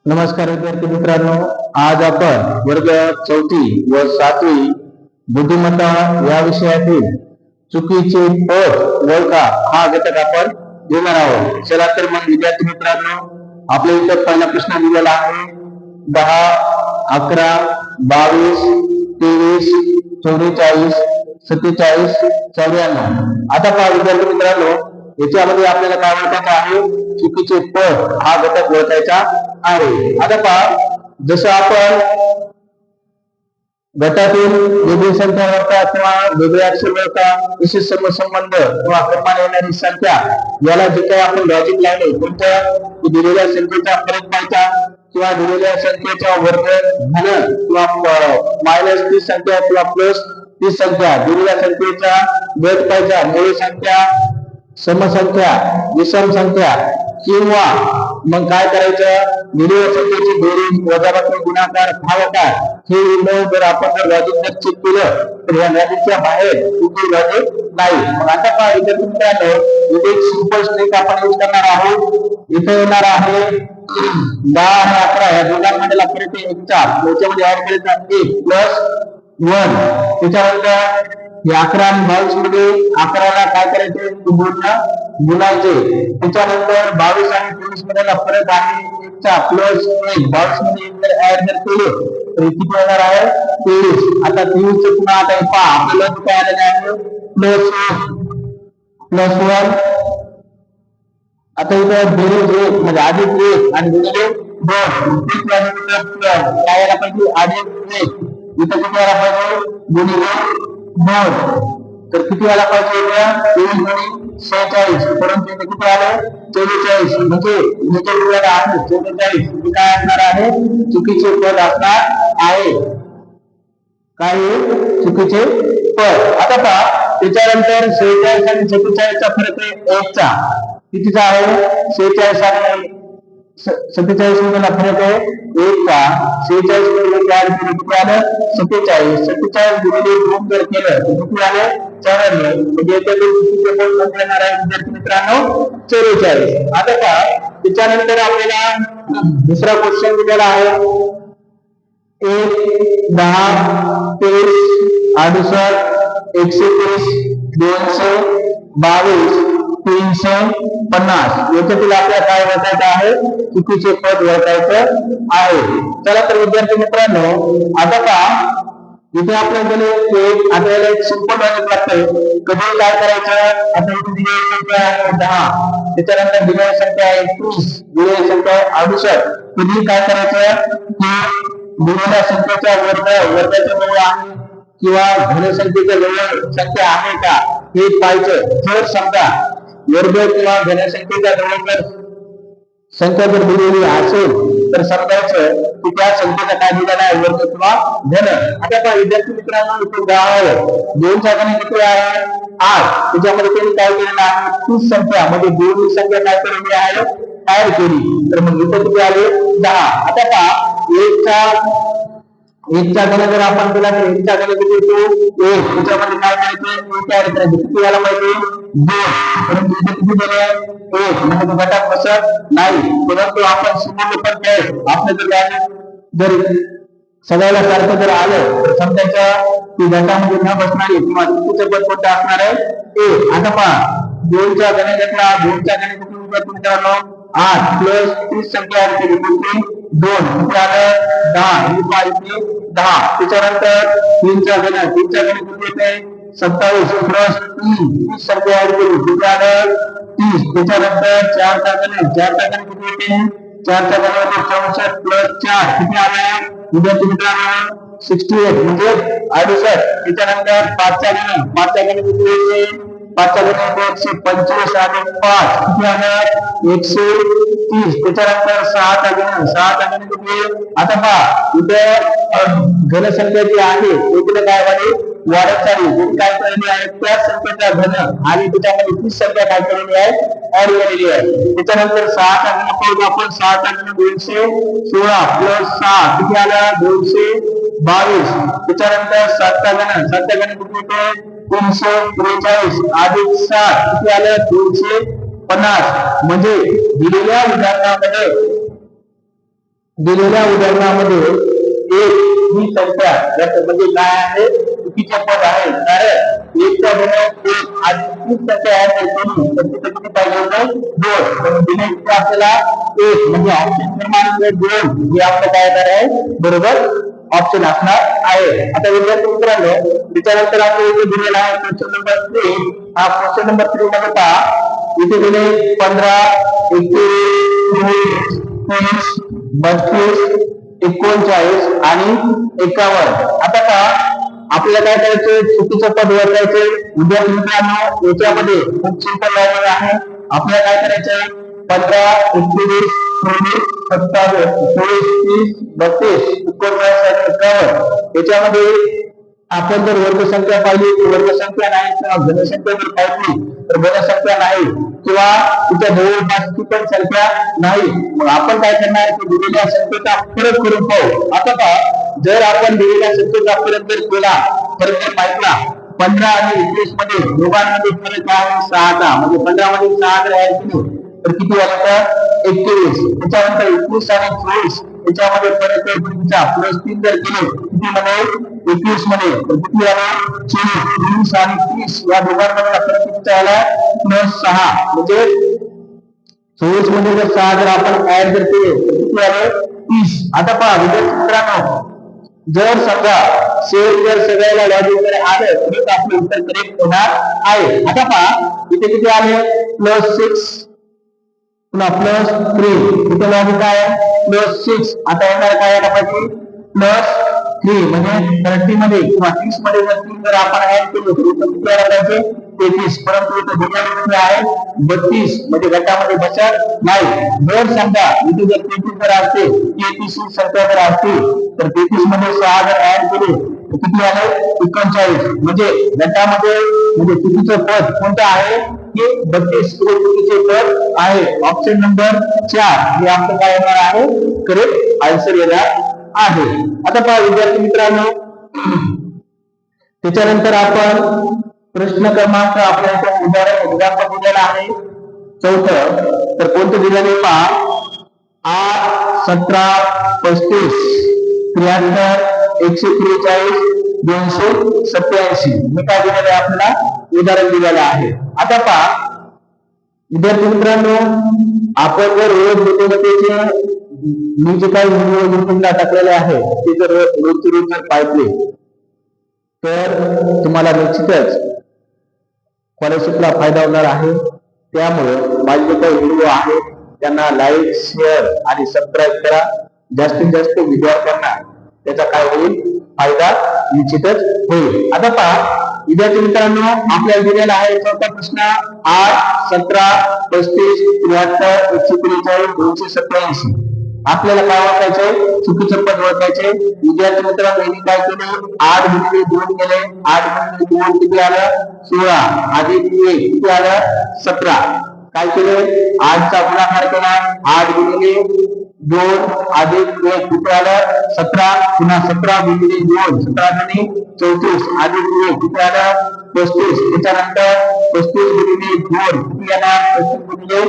नमस्कार विद्यार्थी मित्रांनो, आज आपण वर्ग 4 व 7वी बुद्धिमत्ता या विषयातील चुकीचे पद ओळखा हा घटक आपण घेणार आहोत. चला तर मग विद्यार्थी मित्रांनो, आपल्या इथे पहिला प्रश्न दिलेला आहे 10, 11, 22, 23, 44, 47, 94. आता पहा विद्यार्थी मित्रांनो, याच्यामध्ये आपल्याला काय ओळखायचं आहे? चुकीचे पद हा घटक ओळखायचा आहे. आता पहा, जसं आपण गटातील वेगळी संख्या ओळखा किंवा वेगळे अक्षर ओळखा, विशेष संबंध किंवा क्रमाने येणारी संख्या, याला जे काही आपण लॉजिक लावले, कोणत्या दिलेल्या संख्येचा फरक पाहायचा किंवा दिलेल्या संख्येचा वर्ग घन किंवा मायनस ती संख्या किंवा प्लस ती संख्या, दिलेल्या संख्येचा गट पाहायचा, मूळ संख्या, समसंख्या, विषम संख्या, किंवा मग काय करायचं, दिलेल्या संख्येची बेरीज, वजाबाकी, गुणाकार, भागाकार हे जर आपण लॉजिक चेक केलं तर या लॉजिकच्या बाहेर कुठली लॉजिक नाही. मग आता काय विद्यार्थी मित्रांनो, इथे एक सिंपल ट्रिक आपण यूज करणार आहोत. इथे येणार आहे 10 आणि 11 या दोघांमधला फरक आहे 1चा, याच्यामध्ये ऍड करायचा 1 प्लस 1. त्याच्यानंतर 11 आणि 22 मध्ये 11ला काय करायचे, गुणायचे. त्याच्यानंतर 22 आणि 23 मधला फरक आहे 1चा प्लस 1. 22 मध्ये ऍड जर केले तर किती येणार आहे, 23. आता 23 चे पुन्हा आता पहा, आपल्याला काय आलेलं आहे, प्लस 1. आता इथं बेरीज 1 म्हणजे अधिक 1 आणि गुणिले 2, काय यायला पाहिजे, अधिक 1. इथं किती यायला पाहिजे, गुणिले 2. तर किती यायला पाहिजे, 23 गुणिले 46, परंतु इथे किती आले, 44. म्हणजे इथे आहे 44. काय असणार आहे, चुकीचे पद असणार आहे. काय चुकीचे पद. आता पहा, त्याच्यानंतर 46 आणि 47 फरक आहे 1चा. कितीचा आहे, 46 आणि 47 मधला फरक आहे 1चा. 46 गुणिले 4 किती आलं, 47. 47 गुणिले 2 जर केलं तर किती आले, 94. म्हणजे याच्यातील चुकीचे पद कोणते येणार आहे विद्यार्थी मित्रांनो, 44. आता पहा, त्याच्यानंतर आपल्याला दुसरा क्वेश्चन दिलेला आहे 1, 10, 23, 68, 130, 222, 350. याच्यातील आपल्याला काय ओळखायचं आहे, चुकीचे पद ओळखायचं आहे. चला तर विद्यार्थी मित्रांनो, आता पहा, इथे आपल्याला एक सिंपल लॉजिक लागतंय. कधी काय करायचं, आता इथे दिलेली संख्या आहे 10, त्याच्यानंतर दिलेली संख्या आहे 30, दिलेली संख्या आहे 68. कधी काय करायचं, की दिलेल्या संख्येचा वर्गाच्या जवळ आहे किंवा घनसंख्येच्या जवळ संख्या आहे का हे पाहायचं. जर समजा वर्ग किंवा घनसंख्येच्या जवळ जर संख्या जर दिलेली असेल तर समजायचं की त्या संख्येचा काय दिलेला आहे, वर्ग किंवा घन. आता पहा विद्यार्थी मित्रांनो, इथे 10 आहे, 2 चा घन किती आहे, 8. त्याच्यामध्ये त्यांनी काय केलेलं आहे, 30 संख्या मध्ये 2 ही संख्या काय केलेली आहे, ऍड केली. तर मग इथे किती आले, 10. आता पहा, 1चा घन जर आपण केला तर 1चा घन किती येतो, 1. त्याच्यामध्ये काय करायचं, 1 ऍड करायचं. किती यायला पाहिजे, 2. परंतु इथे किती दिले, 1. म्हणजे घटात बसत नाही. परंतु आपण समोर पण काय, आपलं जर सगळ्याला सारखं जर आलं तर समजायचं की घटामध्ये न बसणारी किंवा चुकीचं पद कोणतं असणार आहे, 1. आता पहा, 2चा घन घेतला, 2चा घन किती मित्रांनो, 8 प्लस 30 संख्या ऍड केली, 2 किती आलं, 10. 10. त्याच्यानंतर 3चा घन किती येते, 27 प्लस 30 संख्या ऍड केली, किती आलं, 30. त्याच्यानंतर 4चा घन किती येते, 4चा घन 64 प्लस 4 किती आलं विद्यार्थी मित्रांनो, 68 म्हणजे 68. त्याच्यानंतर 5चा घन किती येते, 5चा घन 125 आणि 5 किती आलं, 130. त्याच्यानंतर 6चा घन किती. आता पहा, इथे घनसंख्या जी आहे इकडे काय वाढत चालली. काय केलेली आहे, त्याच संख्येचा घन आणि त्याच्यामध्ये 30 संख्या काय केलेली आहे, ऍड केलेली आहे. त्याच्यानंतर 6चा घन पाहू आपण. 6चा घन 216 प्लस 6 किती आला, 222. त्याच्यानंतर 7चा घन किती येते, 343 अधिक 7 किती आलं, 250. म्हणजे दिलेल्या उदाहरणामध्ये दिलेल्या उदाहरणामध्ये एक ही संख्या म्हणजे काय आहे चुकीचे पद आहे कारण एकच्या गुणात एक आणि तीन संख्या ऍड केली तर तिथे किती पाहिजे होतं दोन पण दिले आपल्याला एक म्हणजे ऑप्शन क्रमांक दोन हे आपलं काय येणार आहे बरोबर ऑप्शन असणार आहे आता विद्यार्थी मित्रांनो त्याच्यानंतर आपल्याला इथे दिलेला आहे क्वेश्चन नंबर 3 हा क्वेश्चन नंबर 3 मध्ये पहा इथे दिले 15 21 30 32 39 आणि 51 आता पहा आपल्याला काय करायचं चुकीचं पद ओळखायचं विद्यार्थी मित्रांनो याच्यामध्ये खूप सिंपल लॉजिक आहे आपल्याला काय करायचं 15 21 26 27 24 30 32 49 आणि 51 याच्यामध्ये आपण जर वर्गसंख्या पाहिली तर वर्गसंख्या नाही किंवा घनसंख्या जर पाहिली तर घनसंख्या नाही किंवा तिच्या जवळपासची पण संख्या नाही मग आपण काय करणार की दिलेल्या संख्येचा फरक करून पाहू आता पहा जर आपण दिलेल्या संख्येचा फरक जर केला फरक जर पाहिला 15 आणि 21 मध्ये दोघांमध्ये फरक आहे 6चा म्हणजे 15 मध्ये 6 जर ऍड केले तर किती आलं 21 त्याच्यानंतर 21 आणि 24 त्याच्यामध्ये फरक आहे तुमचा प्लस 3 जर केले किती मध्ये 21 मध्ये तर किती आला 24 आणि 30 या दोघांमधला फरक किती आला प्लस 6 म्हणजे 24 मध्ये जर 6 जर आपण ऍड जर केले तर किती आले 30 आता पहा विद्यार्थी मित्रांनो जर समजा सेम जर सगळ्याला लॉजिक जर आलं तर आपलं उत्तर करेक्ट होणार आहे आता पहा इथे किती आले प्लस 6 पुन्हा प्लस 3 इथे लॉजिक काय प्लस 6 आता येणार काय यायला पाहिजे प्लस 3 म्हणजे 30 मध्ये किंवा 30 मध्ये जर 3 जर आपण ऍड केले तर इथे किती आला पाहिजे 33 परंतु इथे दिलेले आहे 32 म्हणजे गटामध्ये बसत नाही जर समजा इथे जर 33 जर असते 33 ही संख्या जर असते तर 33 मध्ये 6 जर ऍड केले तर किती आले 39 म्हणजे गटामध्ये म्हणजे चुकीचं पद कोणतं आहे की 32 हे चुकीचे पद आहे ऑप्शन नंबर 4 हे आपलं काय येणार आहे करेक्ट आन्सर येणार आहे आता पहा विद्यार्थी मित्रांनो त्याच्यानंतर आपण प्रश्न क्रमांक आपल्याला उदाहरण एक्झाम्पल दिलेला आहे चौथं तर कोणतं दिलेलं आहे पहा 8 17 35 73 143 287 हे काय दिलेलं आहे आपल्याला उदाहरण दिलेलं आहे आता पहा विद्यार्थी मित्रांनो आपण जर रोज बुद्धिमत्तेचे मी जे काही व्हिडिओ युट्यूबला टाकलेले आहे ते जर रोजचे रोज जर पाहिले तर तुम्हाला निश्चितच स्कॉलरशिपला फायदा होणार आहे त्यामुळे माझे जे काही व्हिडिओ आहे त्यांना लाईक शेअर आणि सबस्क्राईब करा जास्तीत जास्त विद्यार्थ्यांना त्याचा काय होईल फायदा निश्चितच होईल आता पहा विद्यार्थी मित्रांनो आपल्याला दिलेला आहे चौथा प्रश्न 8 17 35 73 143 287 आपल्याला काय ओळखायचंय चुकीचं पद ओळखायचे विद्यार्थी मित्रांनो यांनी काय केले 8 गुणिले 2 केले 8 गुणिले 2 किती आलं 16 अधिक 1 किती आलं 17 काय केले 8 चा गुणाकार केला 8 गुणिले 2 अधिक 1 किती आलं 17 पुन्हा 17 गुणिले 2 17 गुणिले 34 अधिक 1 किती आलं 35 त्याच्यानंतर 35 गुणिले 2 किती आला 35 गुणिले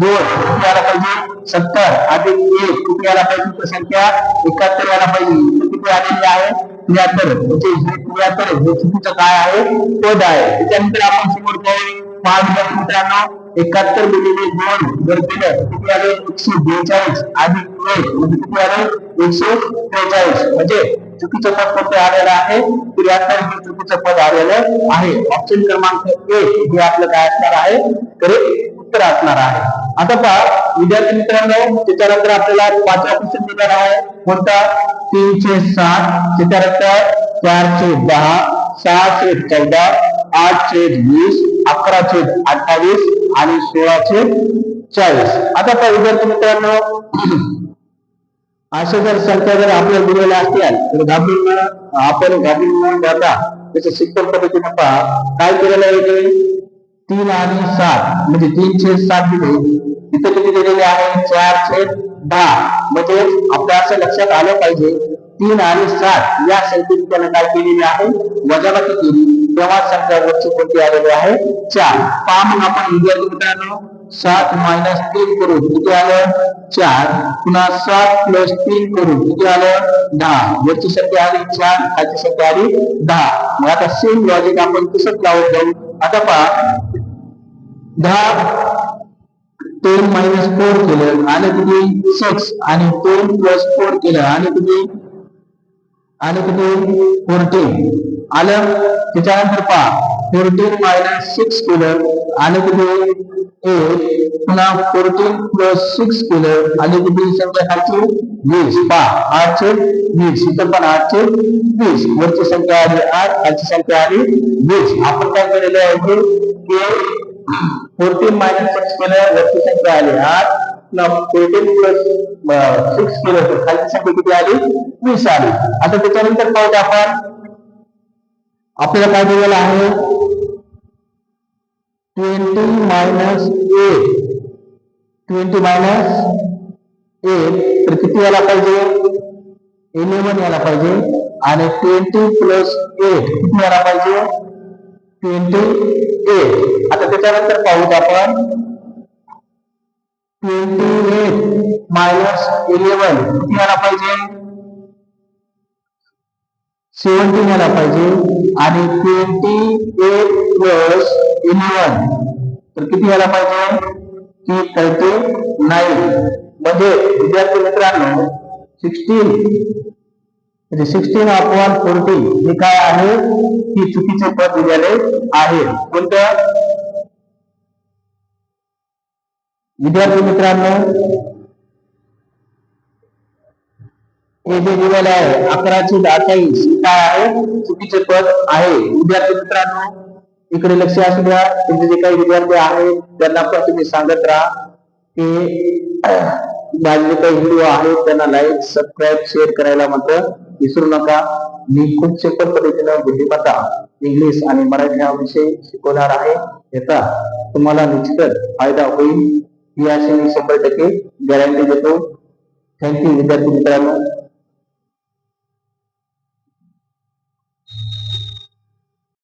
2 किती आला पाहिजे 70 अधिक 1 किती आला पाहिजे संख्या 71 आला पाहिजे किती आलेली आहे 73 म्हणजे हे 73 हे चुकीचं काय आहे पद आहे त्याच्यानंतर आपण समोर पाहू 5 मित्रांनो 71 गुणिले 2 जर केलं किती आले 142 अधिक 1 म्हणजे किती आले 143 म्हणजे चुकीचं पद कोणते आलेलं आहे 73 हे चुकीचं पद आलेलं आहे ऑप्शन क्रमांक 1 हे आपलं काय असणार आहे करेक्ट उत्तर असणार आहे आता पहा विद्यार्थी मित्रांनो त्याच्यानंतर आपल्याला पाचवा क्वेश्चन दिलेला आहे कोणता 360 त्याच्यानंतर 410 614 820 1128 आणि 1640 आता पहा विद्यार्थी मित्रांनो अशा जर संख्या जर आपल्याला दिलेल्या असतील तर आपण घाबरून जाता त्याच्या सिंपल पद्धतीने पहा काय केलेलं आहे 3 आणि 7 म्हणजे 3/7 दिले इथे किती दिलेले आहे 4/10 म्हणजे आपल्या असं लक्षात आलं पाहिजे 3 आणि 7 या संख्येत त्याने काय केलेली आहे वजाबाकी केली तेव्हा संख्या वरची कोणती आलेली आहे 4 पहा मग आपण विद्यार्थी मित्रांनो 7 मायनस 3 करू किती आलं 4, पुन्हा 7 प्लस 3 करू किती आलं 10, वरची संख्या आली 4, खालची संख्या आली 10. मग आता सेम लॉजिक आपण तसंच लावत जाऊ. आता पहा 10 10 मायनस 4 केलं आणि किती 6, आणि 10 प्लस 4 केलं आणि किती 14 आलं. त्याच्यानंतर पहा 14 मायनस 6 केलं आणि किती 8, पुन्हा 14 प्लस 6 केलं आणि किती संख्या खालची 20. पहा 8 छेद 20, इथं पण 8 छेद 20, वरची संख्या आली 8, खालची संख्या आली 20. आपण काय केलेलं आहे की 14 मायनस 6 केलं, वरची संख्या आली 8, 14 प्लस 6 केलं तर खालची संख्या किती आली 20 आली. आता त्याच्यानंतर पाहू आपण आपल्याला काय दिलेलं आहे 20 मायनस 8, 20 मायनस 8 तर किती यायला पाहिजे 11 यायला पाहिजे, आणि 20 प्लस 8 किती यायला पाहिजे 28. आता त्याच्यानंतर पाहूत आपण 28 मायनस 11 किती यायला पाहिजे 17 यायला पाहिजे, आणि 28 प्लस 11 तर किती यायला पाहिजे की 39. म्हणजे विद्यार्थी मित्रांनो 16 म्हणजे 16 अपॉन 40 हे काय आहे की चुकीचे पद दिलेले आहे. कोणतं विद्यार्थी मित्रांनो हे जे दिलेलं आहे 1128 काय आहे चुकीचे पद आहे. विद्यार्थी मित्रांनो इकडे लक्ष असू द्या. तुमचे जे काही विद्यार्थी आहेत त्यांना पण तुम्ही सांगत राहा की माझे काही व्हिडिओ आहेत त्यांना लाईक सबस्क्राईब शेअर करायला मात्र विसरू नका. मी खूप सोप्या पद्धतीनं बुद्धिमत्ता इंग्लिश आणि मराठी हा विषय शिकवणार आहे. याचा तुम्हाला निश्चितच फायदा होईल ही अशी मी 100% गॅरंटी देतो. थँक्यू विद्यार्थी मित्रांनो.